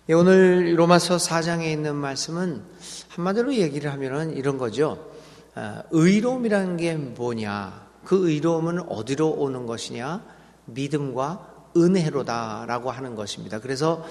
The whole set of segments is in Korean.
오늘 로마서 4장에 있는 말씀은 한마디로 얘기를 하면은 이런 거죠. 의로움이라는 게 뭐냐? 그 의로움은 어디로 오는 것이냐? 믿음과 은혜로다라고 하는 것입니다. 그래서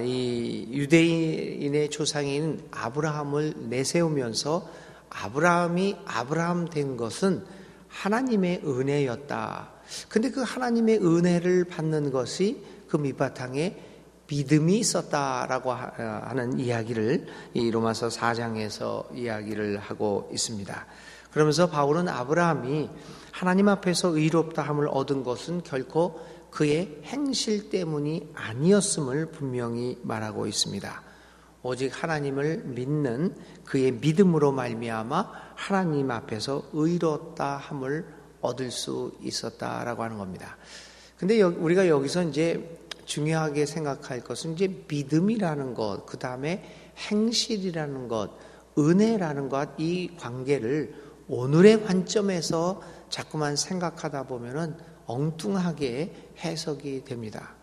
이 유대인의 조상인 아브라함을 내세우면서 아브라함이 아브라함 된 것은 하나님의 은혜였다. 근데 그 하나님의 은혜를 받는 것이 그 밑바탕에 믿음이 있었다라고 하는 이야기를 이 로마서 4장에서 이야기를 하고 있습니다. 그러면서 바울은 아브라함이 하나님 앞에서 의롭다함을 얻은 것은 결코 그의 행실 때문이 아니었음을 분명히 말하고 있습니다. 오직 하나님을 믿는 그의 믿음으로 말미암아 하나님 앞에서 의롭다함을 얻을 수 있었다라고 하는 겁니다. 근데 우리가 여기서 이제 중요하게 생각할 것은 이제 믿음이라는 것, 그 다음에 행실이라는 것, 은혜라는 것, 이 관계를 오늘의 관점에서 자꾸만 생각하다 보면은 엉뚱하게 해석이 됩니다.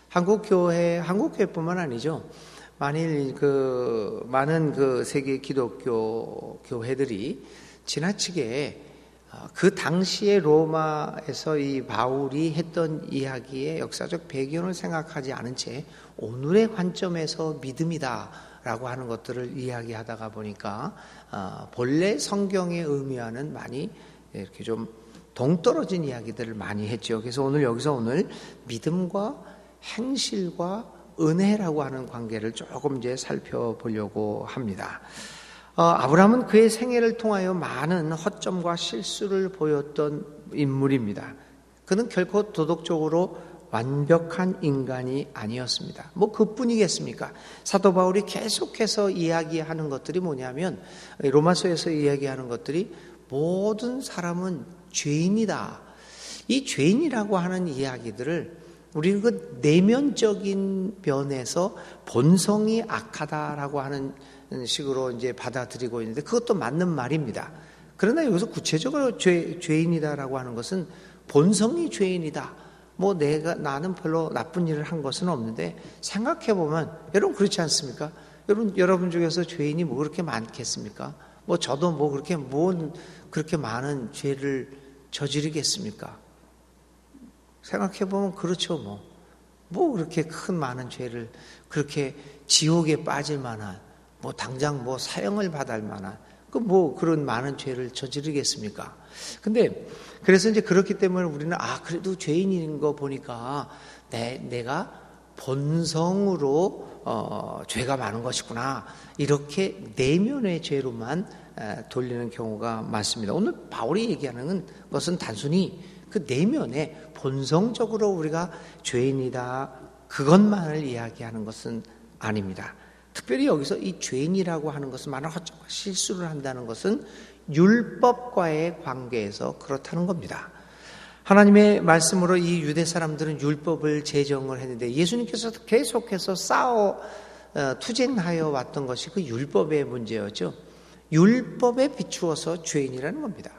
한국교회뿐만 아니죠. 만일 많은 세계 기독교 교회들이 지나치게 그 당시에 로마에서 이 바울이 했던 이야기의 역사적 배경을 생각하지 않은 채 오늘의 관점에서 믿음이다라고 하는 것들을 이야기하다가 보니까 본래 성경에 의미하는 많이 이렇게 좀 동떨어진 이야기들을 많이 했죠. 그래서 오늘 믿음과 행실과 은혜라고 하는 관계를 조금 이제 살펴보려고 합니다. 아브라함은 그의 생애를 통하여 많은 허점과 실수를 보였던 인물입니다. 그는 결코 도덕적으로 완벽한 인간이 아니었습니다. 그뿐이겠습니까? 사도 바울이 계속해서 이야기하는 것들이 뭐냐면 로마서에서 이야기하는 것들이 모든 사람은 죄인이다. 이 죄인이라고 하는 이야기들을 우리는 그 내면적인 면에서 본성이 악하다라고 하는 식으로 이제 받아들이고 있는데 그것도 맞는 말입니다. 그러나 여기서 구체적으로 죄인이다라고 하는 것은 본성이 죄인이다. 나는 별로 나쁜 일을 한 것은 없는데 생각해 보면 여러분 그렇지 않습니까? 여러분 중에서 죄인이 그렇게 많겠습니까? 저도 그렇게 많은 죄를 저지르겠습니까? 생각해 보면 그렇죠. 그렇게 큰 많은 죄를 그렇게 지옥에 빠질 만한 당장 사형을 받을 만한 그런 많은 죄를 저지르겠습니까? 근데 그래서 이제 그렇기 때문에 우리는 그래도 죄인인 거 보니까 내가 본성으로 죄가 많은 것이구나 이렇게 내면의 죄로만 돌리는 경우가 많습니다. 오늘 바울이 얘기하는 것은 단순히 그 내면에 본성적으로 우리가 죄인이다 그것만을 이야기하는 것은 아닙니다. 특별히 여기서 이 죄인이라고 하는 것은 많은 허점과 실수를 한다는 것은 율법과의 관계에서 그렇다는 겁니다. 하나님의 말씀으로 이 유대 사람들은 율법을 제정을 했는데 예수님께서 계속해서 투쟁하여 왔던 것이 그 율법의 문제였죠. 율법에 비추어서 죄인이라는 겁니다.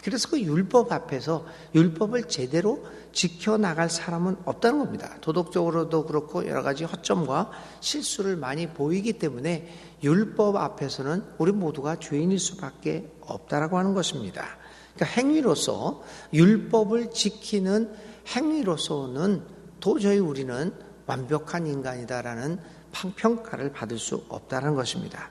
그래서 그 율법 앞에서 율법을 제대로 지켜나갈 사람은 없다는 겁니다. 도덕적으로도 그렇고 여러 가지 허점과 실수를 많이 보이기 때문에 율법 앞에서는 우리 모두가 죄인일 수밖에 없다라고 하는 것입니다. 그러니까 행위로서 율법을 지키는 행위로서는 도저히 우리는 완벽한 인간이다라는 평가를 받을 수 없다는 것입니다.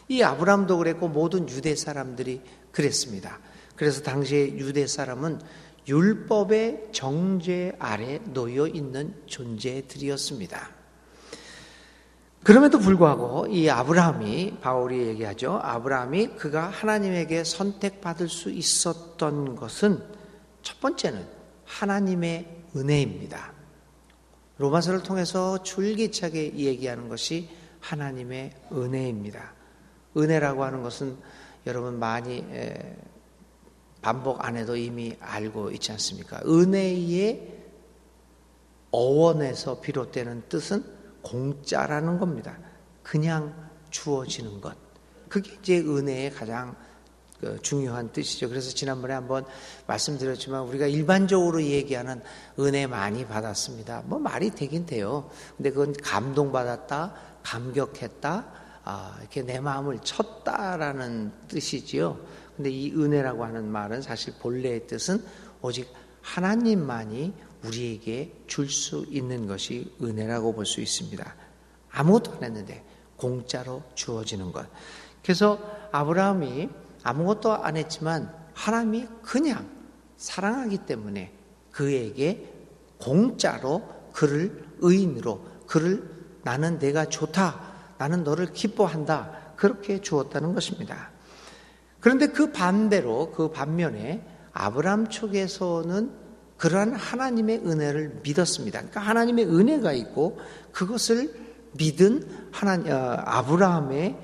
이 아브라함도 그랬고 모든 유대 사람들이 그랬습니다. 그래서 당시에 유대 사람은 율법의 정죄 아래 놓여 있는 존재들이었습니다. 그럼에도 불구하고 이 아브라함이 바울이 얘기하죠. 아브라함이 그가 하나님에게 선택받을 수 있었던 것은 첫 번째는 하나님의 은혜입니다. 로마서를 통해서 줄기차게 얘기하는 것이 하나님의 은혜입니다. 은혜라고 하는 것은 여러분 많이 반복 안 해도 이미 알고 있지 않습니까? 은혜의 어원에서 비롯되는 뜻은 공짜라는 겁니다. 그냥 주어지는 것. 그게 이제 은혜의 가장 중요한 뜻이죠. 그래서 지난번에 한번 말씀드렸지만 우리가 일반적으로 얘기하는 은혜 많이 받았습니다. 뭐 말이 되긴 돼요. 근데 그건 감동받았다, 감격했다, 이렇게 내 마음을 쳤다라는 뜻이지요. 근데 이 은혜라고 하는 말은 사실 본래의 뜻은 오직 하나님만이 우리에게 줄 수 있는 것이 은혜라고 볼 수 있습니다. 아무것도 안 했는데 공짜로 주어지는 것. 그래서 아브라함이 아무것도 안 했지만 하나님이 그냥 사랑하기 때문에 그에게 공짜로 그를 의인으로, 그를 나는 내가 좋다, 나는 너를 기뻐한다, 그렇게 주었다는 것입니다. 그런데 그 반면에 아브라함 쪽에서는 그러한 하나님의 은혜를 믿었습니다. 그러니까 하나님의 은혜가 있고 그것을 믿은 아브라함의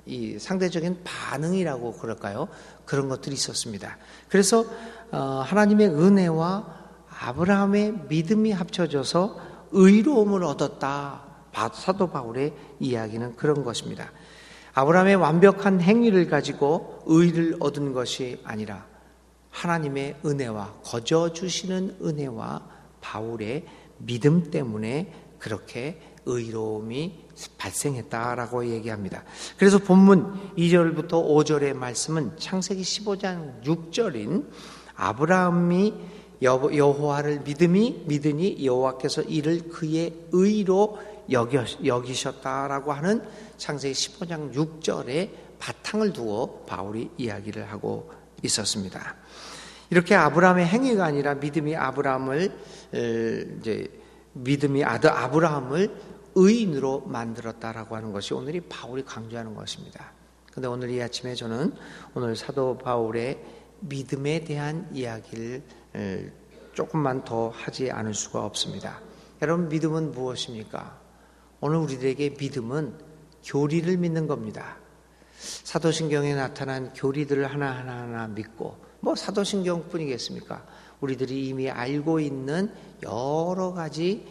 이 상대적인 반응이라고 그럴까요? 그런 것들이 있었습니다. 그래서 하나님의 은혜와 아브라함의 믿음이 합쳐져서 의로움을 얻었다. 사도 바울의 이야기는 그런 것입니다. 아브라함의 완벽한 행위를 가지고 의를 얻은 것이 아니라 하나님의 은혜와 거저 주시는 은혜와 바울의 믿음 때문에 그렇게 의로움이 발생했다라고 얘기합니다. 그래서 본문 2절부터 5절의 말씀은 창세기 15장 6절인 아브라함이 여호와를 믿으니 여호와께서 이를 그의 의로 여기셨다라고 하는 창세기 15장 6절의 바탕을 두고 바울이 이야기를 하고 있었습니다. 이렇게 아브라함의 행위가 아니라 믿음이 아브라함을 의인으로 만들었다라고 하는 것이 오늘이 바울이 강조하는 것입니다. 그런데 오늘 이 아침에 저는 오늘 사도 바울의 믿음에 대한 이야기를 조금만 더 하지 않을 수가 없습니다. 여러분, 믿음은 무엇입니까? 오늘 우리들에게 믿음은 교리를 믿는 겁니다. 사도신경에 나타난 교리들을 하나하나 믿고, 뭐 사도신경뿐이겠습니까? 우리들이 이미 알고 있는 여러 가지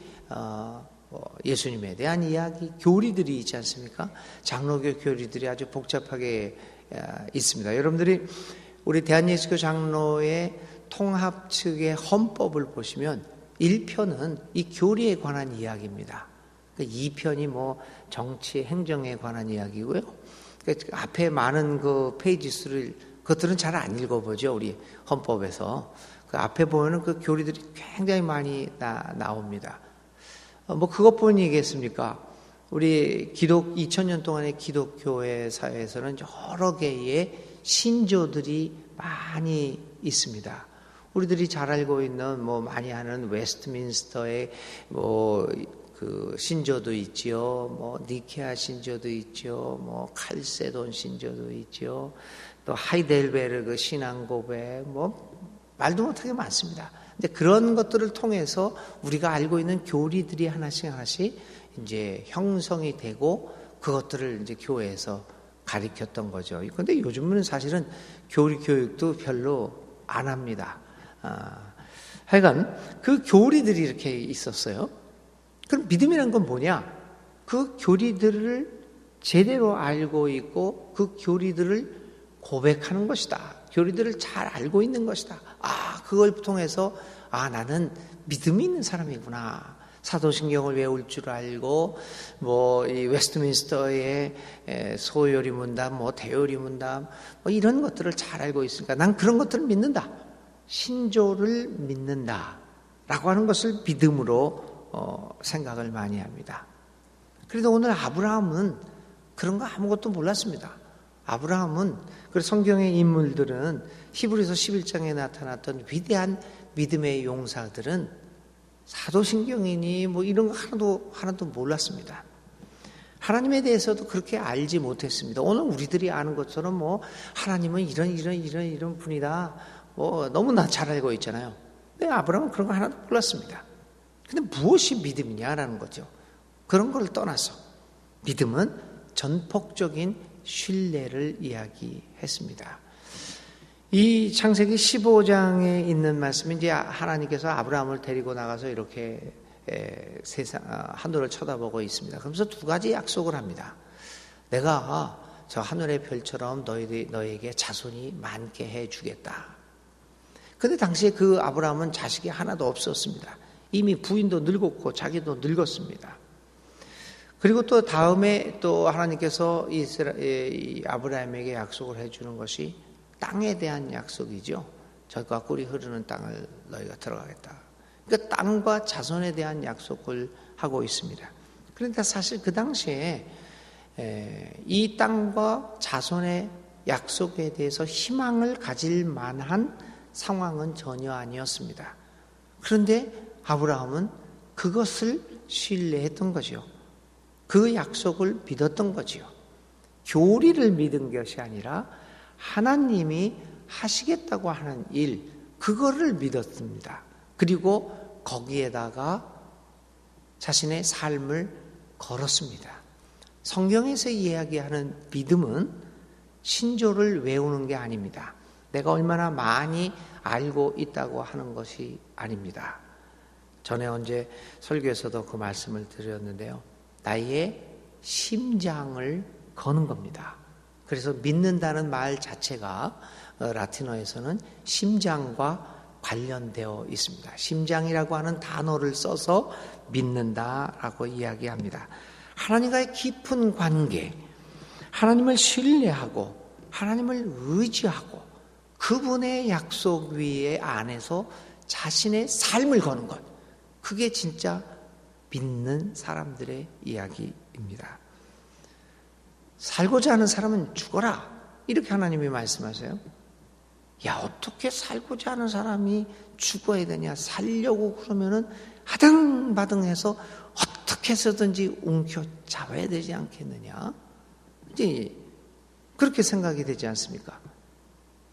예수님에 대한 이야기, 교리들이 있지 않습니까? 장로교 교리들이 아주 복잡하게 있습니다. 여러분들이 우리 대한예수교 장로의 통합 측의 헌법을 보시면 1편은 이 교리에 관한 이야기입니다. 2편이 뭐 정치, 행정에 관한 이야기고요. 앞에 많은 그 페이지 수를 그것들은 잘 안 읽어보죠. 우리 헌법에서 그 앞에 보면은 그 교리들이 굉장히 많이 나옵니다. 뭐 그것뿐이겠습니까? 우리 2000년 동안의 기독교회 사회에서는 여러 개의 신조들이 많이 있습니다. 우리들이 잘 알고 있는 뭐 많이 하는 웨스트민스터의 뭐 그 신조도 있지요. 뭐 니케아 신조도 있죠. 뭐 칼세돈 신조도 있죠. 또 하이델베르그 신앙 고백, 뭐 말도 못하게 많습니다. 근데 그런 것들을 통해서 우리가 알고 있는 교리들이 하나씩 이제 형성이 되고 그것들을 이제 교회에서 가르쳤던 거죠. 근데 요즘은 사실은 교리 교육도 별로 안 합니다. 하여간 그 교리들이 이렇게 있었어요. 그럼 믿음이란 건 뭐냐? 그 교리들을 제대로 알고 있고 그 교리들을 고백하는 것이다. 교리들을 잘 알고 있는 것이다. 그걸 통해서 나는 믿음이 있는 사람이구나. 사도신경을 외울 줄 알고 뭐 이 웨스트민스터의 소요리 문답, 뭐 대요리 문답, 뭐 이런 것들을 잘 알고 있으니까 난 그런 것들을 믿는다. 신조를 믿는다라고 하는 것을 믿음으로 생각을 많이 합니다. 그래도 오늘 아브라함은 그런 거 아무것도 몰랐습니다. 아브라함은 그리고 성경의 인물들은 히브리서 11장에 나타났던 위대한 믿음의 용사들은 사도신경이니 뭐 이런 거 하나도 몰랐습니다. 하나님에 대해서도 그렇게 알지 못했습니다. 오늘 우리들이 아는 것처럼 뭐 하나님은 이런 분이다. 뭐 너무나 잘 알고 있잖아요. 근데 아브라함은 그런 거 하나도 몰랐습니다. 근데 무엇이 믿음이냐라는 거죠. 그런 걸 떠나서 믿음은 전폭적인 신뢰를 이야기했습니다. 이 창세기 15장에 있는 말씀이 이제 하나님께서 아브라함을 데리고 나가서 이렇게 하늘을 쳐다보고 있습니다. 그러면서 두 가지 약속을 합니다. 내가 저 하늘의 별처럼 너에게 자손이 많게 해주겠다. 근데 당시에 그 아브라함은 자식이 하나도 없었습니다. 이미 부인도 늙었고 자기도 늙었습니다. 그리고 또 다음에 또 하나님께서 이 아브라함에게 약속을 해주는 것이 땅에 대한 약속이죠. 젖과 꿀이 흐르는 땅을 너희가 들어가겠다. 그러니까 땅과 자손에 대한 약속을 하고 있습니다. 그런데 사실 그 당시에 이 땅과 자손의 약속에 대해서 희망을 가질 만한 상황은 전혀 아니었습니다. 그런데 아브라함은 그것을 신뢰했던 거죠. 그 약속을 믿었던 거지요. 교리를 믿은 것이 아니라 하나님이 하시겠다고 하는 일, 그거를 믿었습니다. 그리고 거기에다가 자신의 삶을 걸었습니다. 성경에서 이야기하는 믿음은 신조를 외우는 게 아닙니다. 내가 얼마나 많이 알고 있다고 하는 것이 아닙니다. 전에 언제 설교에서도 그 말씀을 드렸는데요. 나의 심장을 거는 겁니다. 그래서 믿는다는 말 자체가 라틴어에서는 심장과 관련되어 있습니다. 심장이라고 하는 단어를 써서 믿는다라고 이야기합니다. 하나님과의 깊은 관계, 하나님을 신뢰하고 하나님을 의지하고 그분의 약속 위에 안에서 자신의 삶을 거는 것, 그게 진짜 믿는 사람들의 이야기입니다. 살고자 하는 사람은 죽어라, 이렇게 하나님이 말씀하세요. 야, 어떻게 살고자 하는 사람이 죽어야 되냐? 살려고 그러면은 하등바등해서 어떻게 해서든지 움켜 잡아야 되지 않겠느냐? 이제 그렇게 생각이 되지 않습니까?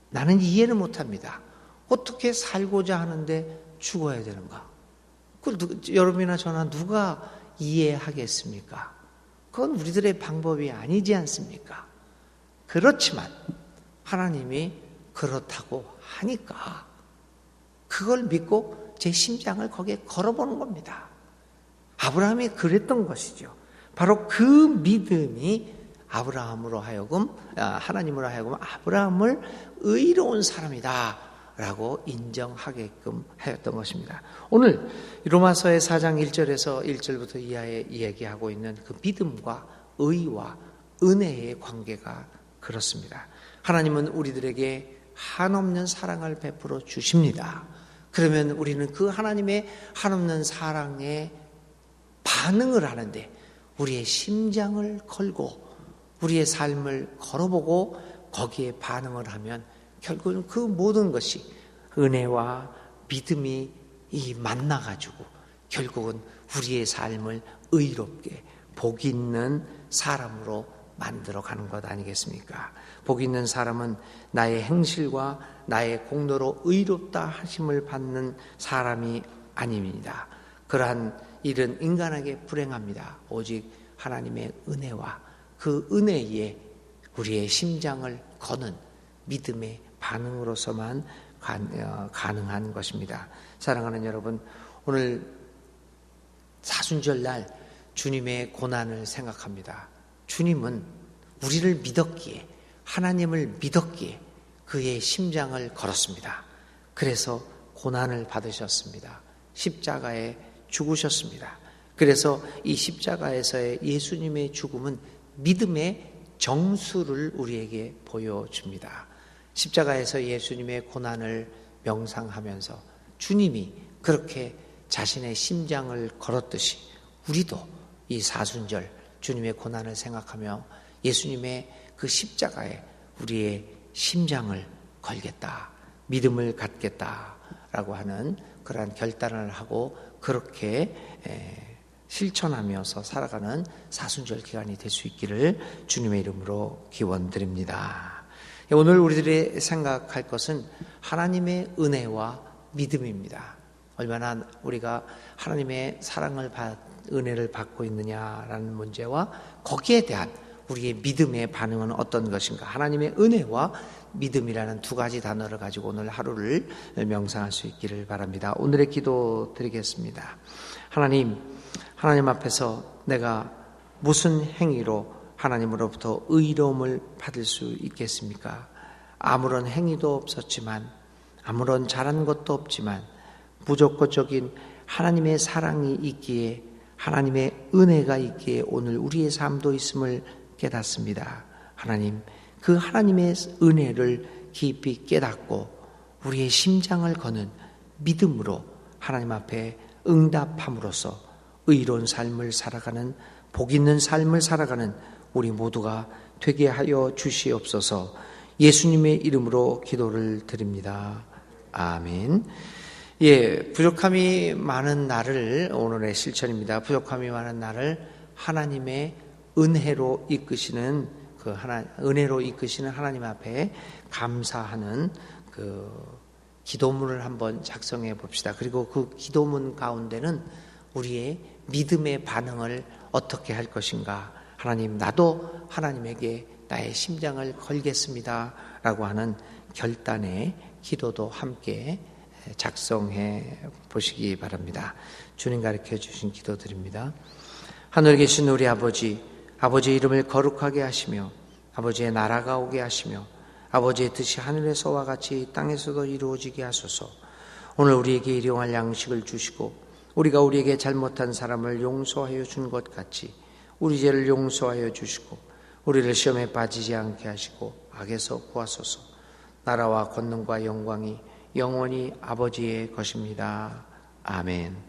나는 이해를 못합니다. 어떻게 살고자 하는데 죽어야 되는가? 그걸 여러분이나 저나 누가 이해하겠습니까? 그건 우리들의 방법이 아니지 않습니까? 그렇지만 하나님이 그렇다고 하니까 그걸 믿고 제 심장을 거기에 걸어보는 겁니다. 아브라함이 그랬던 것이죠. 바로 그 믿음이 하나님으로 하여금 아브라함을 의로운 사람이다 라고 인정하게끔 하였던 것입니다. 오늘 로마서의 4장 1절에서 1절부터 이하에 이야기하고 있는 그 믿음과 의와 은혜의 관계가 그렇습니다. 하나님은 우리들에게 한없는 사랑을 베풀어 주십니다. 그러면 우리는 그 하나님의 한없는 사랑에 반응을 하는데 우리의 심장을 걸고 우리의 삶을 걸어보고 거기에 반응을 하면 결국은 그 모든 것이 은혜와 믿음이 만나가지고 결국은 우리의 삶을 의롭게 복 있는 사람으로 만들어가는 것 아니겠습니까? 복 있는 사람은 나의 행실과 나의 공로로 의롭다 하심을 받는 사람이 아닙니다. 그러한 일은 인간에게 불행합니다. 오직 하나님의 은혜와 그 은혜에 우리의 심장을 거는 믿음의 반응으로서만 가능한 것입니다. 사랑하는 여러분, 오늘 사순절날 주님의 고난을 생각합니다. 주님은 우리를 믿었기에, 하나님을 믿었기에 그의 심장을 걸었습니다. 그래서 고난을 받으셨습니다. 십자가에 죽으셨습니다. 그래서 이 십자가에서의 예수님의 죽음은 믿음의 정수를 우리에게 보여줍니다. 십자가에서 예수님의 고난을 명상하면서 주님이 그렇게 자신의 심장을 걸었듯이 우리도 이 사순절 주님의 고난을 생각하며 예수님의 그 십자가에 우리의 심장을 걸겠다, 믿음을 갖겠다라고 하는 그러한 결단을 하고 그렇게 실천하면서 살아가는 사순절 기간이 될 수 있기를 주님의 이름으로 기원드립니다. 오늘 우리들이 생각할 것은 하나님의 은혜와 믿음입니다. 얼마나 우리가 하나님의 사랑을 은혜를 받고 있느냐라는 문제와 거기에 대한 우리의 믿음의 반응은 어떤 것인가? 하나님의 은혜와 믿음이라는 두 가지 단어를 가지고 오늘 하루를 명상할 수 있기를 바랍니다. 오늘의 기도 드리겠습니다. 하나님 앞에서 내가 무슨 행위로 하나님으로부터 의로움을 받을 수 있겠습니까? 아무런 행위도 없었지만, 아무런 잘한 것도 없지만 무조건적인 하나님의 사랑이 있기에, 하나님의 은혜가 있기에 오늘 우리의 삶도 있음을 깨닫습니다. 하나님, 그 하나님의 은혜를 깊이 깨닫고 우리의 심장을 거는 믿음으로 하나님 앞에 응답함으로써 의로운 삶을 살아가는, 복 있는 삶을 살아가는 우리 모두가 되게 하여 주시옵소서. 예수님의 이름으로 기도를 드립니다. 아멘. 부족함이 많은 나를, 오늘의 실천입니다. 부족함이 많은 나를 하나님의 은혜로 이끄시는 은혜로 이끄시는 하나님 앞에 감사하는 기도문을 한번 작성해 봅시다. 그리고 그 기도문 가운데는 우리의 믿음의 반응을 어떻게 할 것인가. 하나님, 나도 하나님에게 나의 심장을 걸겠습니다 라고 하는 결단의 기도도 함께 작성해 보시기 바랍니다. 주님 가르쳐 주신 기도 드립니다. 하늘에 계신 우리 아버지, 아버지의 이름을 거룩하게 하시며 아버지의 나라가 오게 하시며 아버지의 뜻이 하늘에서와 같이 땅에서도 이루어지게 하소서. 오늘 우리에게 일용할 양식을 주시고 우리가 우리에게 잘못한 사람을 용서하여 준 것 같이 우리 죄를 용서하여 주시고 우리를 시험에 빠지지 않게 하시고 악에서 구하소서. 나라와 권능과 영광이 영원히 아버지의 것입니다. 아멘.